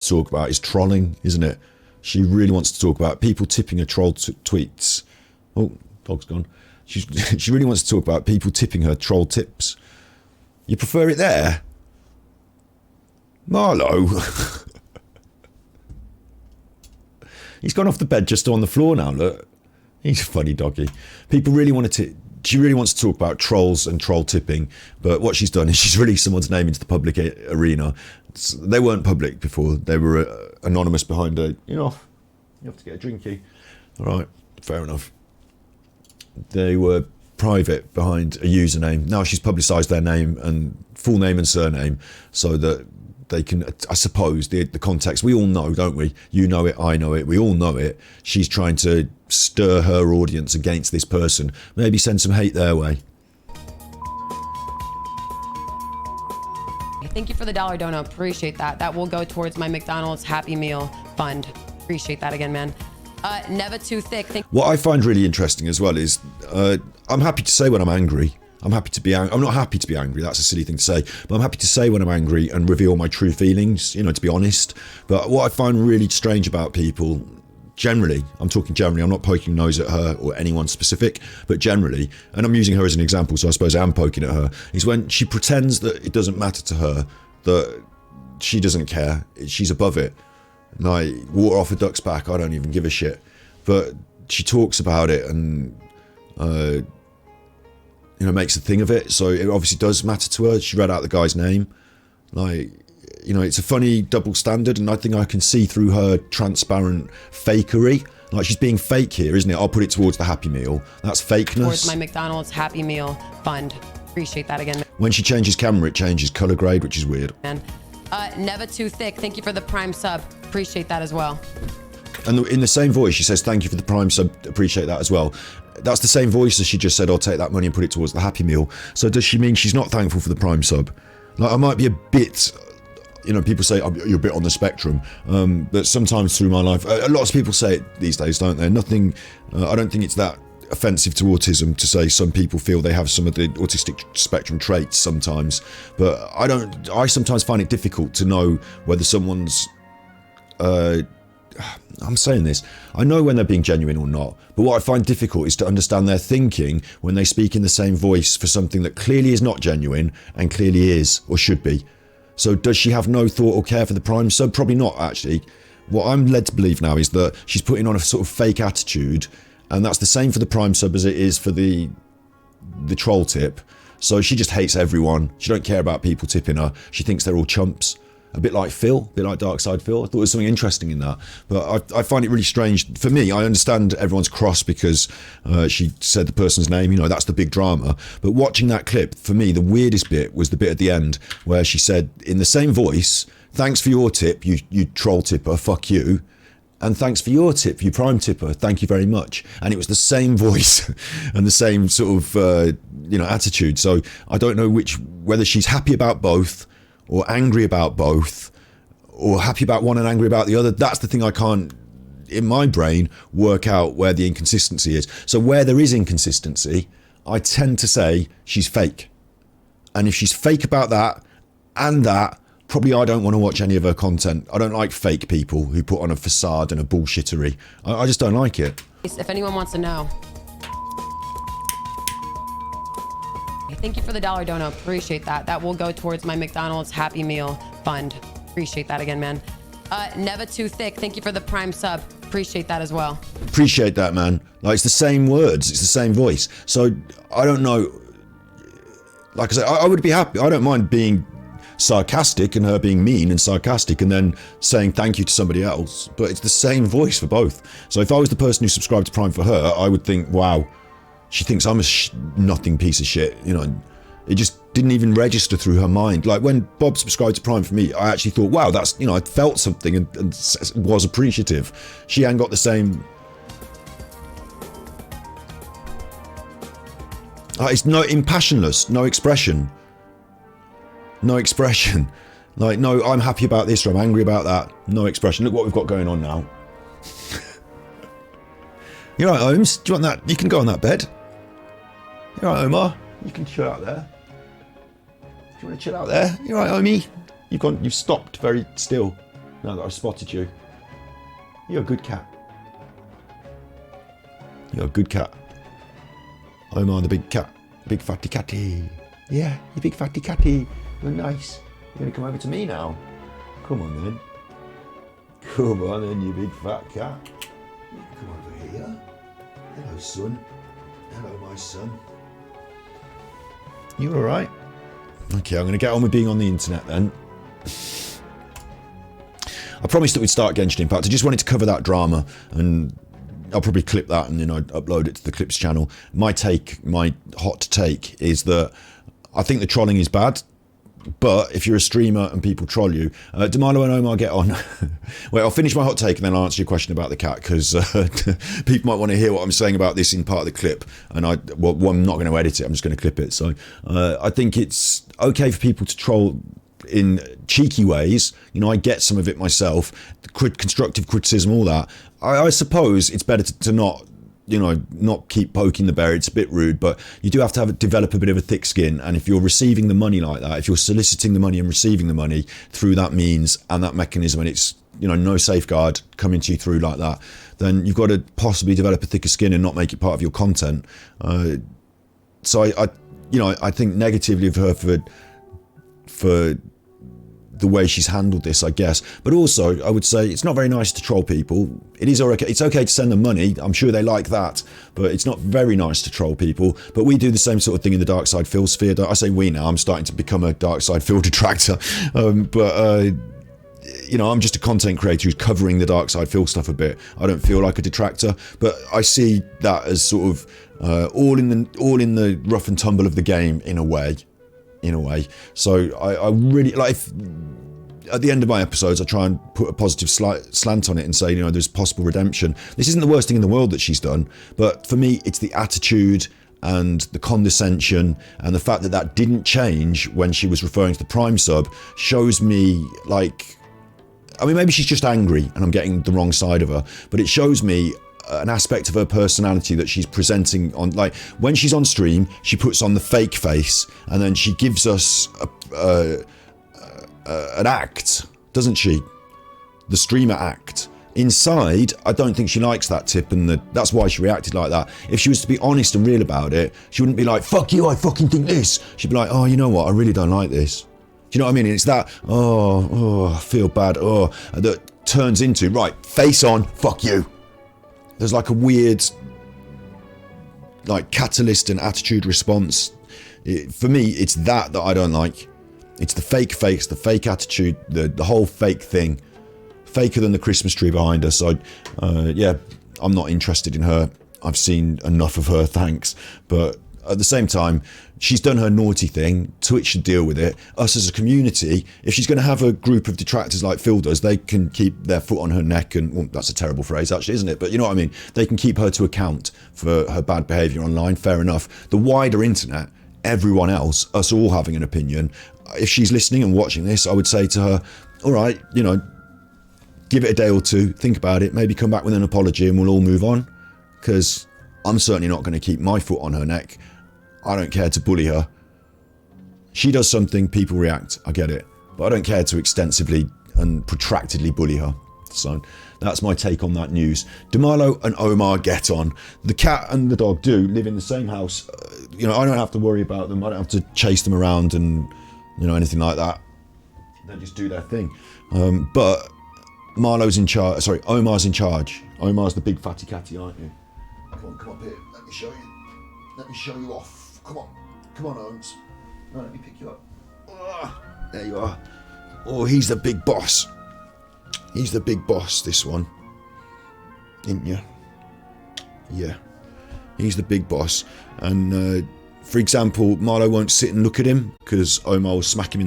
talk about is trolling, isn't it? She really wants to talk about people tipping her troll tweets. Oh, dog's gone. She really wants to talk about people tipping her troll tips. You prefer it there? Marlo. He's gone off the bed just on the floor now, look. He's a funny doggy. People really want to... She really wants to talk about trolls and troll tipping, but what she's done is she's released someone's name into the public arena. They weren't public before. They were anonymous behind a... You know, you have to get a drinky. All right, fair enough. They were private behind a username. Now she's publicised their name and full name and surname so that they can, I suppose, the context, we all know, don't we? You know it, I know it, we all know it. She's trying to stir her audience against this person. Maybe send some hate their way. Thank you for the $1 dono. Appreciate that. That will go towards my McDonald's Happy Meal fund. Appreciate that again, man. Never too thick. What I find really interesting as well is I'm happy to say when I'm angry. I'm happy to be angry. I'm not happy to be angry. That's a silly thing to say. But I'm happy to say when I'm angry and reveal my true feelings, you know, to be honest. But what I find really strange about people, generally, I'm talking generally, I'm not poking nose at her or anyone specific, but generally, and I'm using her as an example, so I suppose I am poking at her, is when she pretends that it doesn't matter to her, that she doesn't care, she's above it. Like, water off a duck's back, I don't even give a shit. But she talks about it and, you know, makes a thing of it. So it obviously does matter to her. She read out the guy's name. Like, you know, it's a funny double standard, and I think I can see through her transparent fakery. Like, she's being fake here, isn't it? I'll put it towards the Happy Meal. That's fakeness. Towards my McDonald's Happy Meal fund. Appreciate that again. When she changes camera, it changes color grade, which is weird. Man. Never too thick. Thank you for the Prime sub. Appreciate that as well. And in the same voice, she says, thank you for the Prime sub. Appreciate that as well. That's the same voice as she just said, I'll take that money and put it towards the Happy Meal. So does she mean she's not thankful for the Prime sub? Like, I might be a bit, you know, people say you're a bit on the spectrum, but sometimes through my life, a lot of people say it these days, don't they? Nothing, I don't think it's that offensive to autism to say some people feel they have some of the autistic spectrum traits sometimes, but I sometimes find it difficult to know whether someone's, I'm saying this, I know when they're being genuine or not, but what I find difficult is to understand their thinking when they speak in the same voice for something that clearly is not genuine and clearly is, or should be. So does she have no thought or care for the Prime sub? Probably not, actually. What I'm led to believe now is that she's putting on a sort of fake attitude, and that's the same for the Prime sub as it is for the troll tip. So she just hates everyone. She don't care about people tipping her. She thinks they're all chumps. A bit like Phil, a bit like Darkside Phil. I thought there was something interesting in that. But I find it really strange. For me, I understand everyone's cross because she said the person's name, you know, that's the big drama. But watching that clip, for me, the weirdest bit was the bit at the end where she said, in the same voice, thanks for your tip, you troll tipper, fuck you. And thanks for your tip, you Prime tipper, thank you very much. And it was the same voice and the same sort of, you know, attitude. So I don't know whether she's happy about both, or angry about both, or happy about one and angry about the other. That's the thing I can't, in my brain, work out where the inconsistency is. So where there is inconsistency, I tend to say she's fake. And if she's fake about that, and that, probably I don't want to watch any of her content. I don't like fake people who put on a facade and a bullshittery. I just don't like it. If anyone wants to know. Thank you for the $1 dono. Appreciate that. That will go towards my McDonald's Happy Meal fund. Appreciate that again, man. Never too thick. Thank you for the Prime sub. Appreciate that as well. Appreciate that, man. Like, it's the same words. It's the same voice. So I don't know. Like I said, I would be happy. I don't mind being sarcastic and her being mean and sarcastic and then saying thank you to somebody else. But it's the same voice for both. So if I was the person who subscribed to Prime for her, I would think, wow, she thinks I'm a nothing piece of shit, you know. It just didn't even register through her mind. Like, when Bob subscribed to Prime for me, I actually thought, wow, that's, you know, I felt something and was appreciative. She ain't got the same. It's no impassionless, no expression. No expression. Like, no, I'm happy about this or I'm angry about that. No expression. Look what we've got going on now. You're right, Holmes. Do you want that? You can go on that bed. You're right, Omar. You can chill out there. Do you want to chill out there? You're right, Omi. You've stopped very still. Now that I've spotted you. You're a good cat. You're a good cat. Omar the big cat. Big fatty catty. Yeah, you big fatty catty. You're nice. You're going to come over to me now. Come on then. Come on then, you big fat cat. Come over here. Hello, son. Hello, my son. You alright? Okay, I'm going to get on with being on the internet then. I promised that we'd start Genshin Impact. I just wanted to cover that drama, and I'll probably clip that and upload it to the Clips channel. My hot take is that I think the trolling is bad, but if you're a streamer and people troll you, Damalo and Omar get on. Wait, I'll finish my hot take and then I'll answer your question about the cat, because people might want to hear what I'm saying about this in part of the clip, and I'm not going to edit it, I'm just going to clip it. So I think it's okay for people to troll in cheeky ways. I get some of it myself, constructive criticism, all that. I suppose it's better to not keep poking the bear. It's a bit rude, but you do have to develop a bit of a thick skin. And if you're receiving the money like that, if you're soliciting the money and receiving the money through that means and that mechanism, and it's no safeguard coming to you through like that, then you've got to possibly develop a thicker skin and not make it part of your content. So I think negatively of her for the way she's handled this, I guess. But also, I would say it's not very nice to troll people. It's okay to send them money. I'm sure they like that, but it's not very nice to troll people. But we do the same sort of thing in the Dark Side Phil sphere. I say we now. I'm starting to become a Dark Side Phil detractor. I'm just a content creator who's covering the Dark Side Phil stuff a bit. I don't feel like a detractor, but I see that as sort of all in the rough and tumble of the game in a way. So I really like, at the end of my episodes I try and put a positive slant on it and say there's possible redemption. This isn't the worst thing in the world that she's done, but for me it's the attitude and the condescension and the fact that didn't change when she was referring to the Prime sub shows me maybe she's just angry and I'm getting the wrong side of her, but it shows me an aspect of her personality that she's presenting on, when she's on stream, she puts on the fake face and then she gives us an act, doesn't she? The streamer act. Inside, I don't think she likes that tip, and that's why she reacted like that. If she was to be honest and real about it, she wouldn't be like, fuck you, I fucking think this. She'd be like, oh, you know what, I really don't like this. Do you know what I mean? And it's that, I feel bad, that turns into, right, face on, fuck you. There's a weird catalyst and attitude response. For me, it's that I don't like. It's the fake face, the fake attitude, the whole fake thing. Faker than the Christmas tree behind her. So, I'm not interested in her. I've seen enough of her, thanks. But at the same time, she's done her naughty thing. Twitch should deal with it. Us as a community, if she's going to have a group of detractors like Phil does, they can keep their foot on her neck and, well, that's a terrible phrase actually, isn't it? But you know what I mean? They can keep her to account for her bad behaviour online, fair enough. The wider internet, everyone else, us all having an opinion, if she's listening and watching this, I would say to her, all right, give it a day or two, think about it, maybe come back with an apology and we'll all move on. Because I'm certainly not going to keep my foot on her neck. I don't care to bully her. She does something, people react, I get it. But I don't care to extensively and protractedly bully her. So that's my take on that news. Damalo and Omar get on. The cat and the dog do live in the same house. I don't have to worry about them. I don't have to chase them around and, anything like that. They just do their thing. But Omar's in charge. Omar's the big fatty catty, aren't you? Come up here. Let me show you. Let me show you off. Come on, Holmes. No, let me pick you up. There you are. Oh, he's the big boss. He's the big boss, this one. Isn't you? Yeah. He's the big boss. And, for example, Marlo won't sit and look at him because Omar will smack him in the